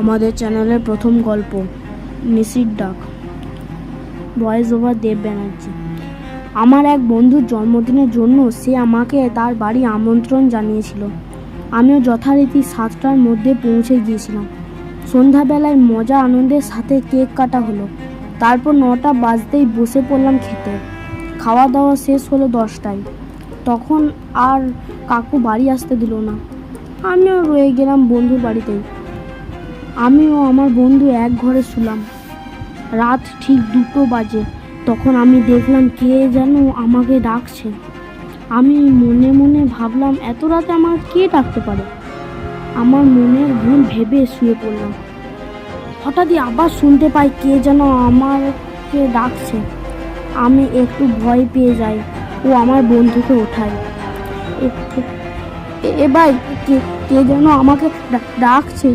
আমাদের চ্যানেলের প্রথম গল্প নিশির ডাক, ভয়েস ওভার দেব ব্যানার্জি। আমার এক বন্ধুর জন্মদিনের জন্য সে আমাকে তার বাড়ি আমন্ত্রণ জানিয়েছিল। আমিও যথারীতি 7টার মধ্যে পৌঁছে গিয়েছিলাম। সন্ধ্যাবেলায় মজা আনন্দের সাথে কেক কাটা হলো। তারপর 9টা বাজতেই বসে পড়লাম খেতে। খাওয়া দাওয়া শেষ হলো 10টায়। তখন আর কাকু বাড়ি আসতে দিল না। আমিও রয়ে গেলাম বন্ধুর বাড়িতেই। আমিও আমার বন্ধু এক ঘরে শুলাম। রাত ঠিক 2টো বাজে। তখন আমি দেখলাম কে যেন আমাকে ডাকছে। আমি মনে মনে ভাবলাম, এত রাতে আমাকে কে ডাকতে পারে? আমার মনের ভুল ভেবে শুয়ে পড়লাম। হঠাৎই আবার শুনতে পাই কে যেন আমাকে ডাকছে। আমি একটু ভয় পেয়ে যাই ও আমার বন্ধুকে ওঠায়। এ ভাই, কে যেন আমাকে ডাকছে।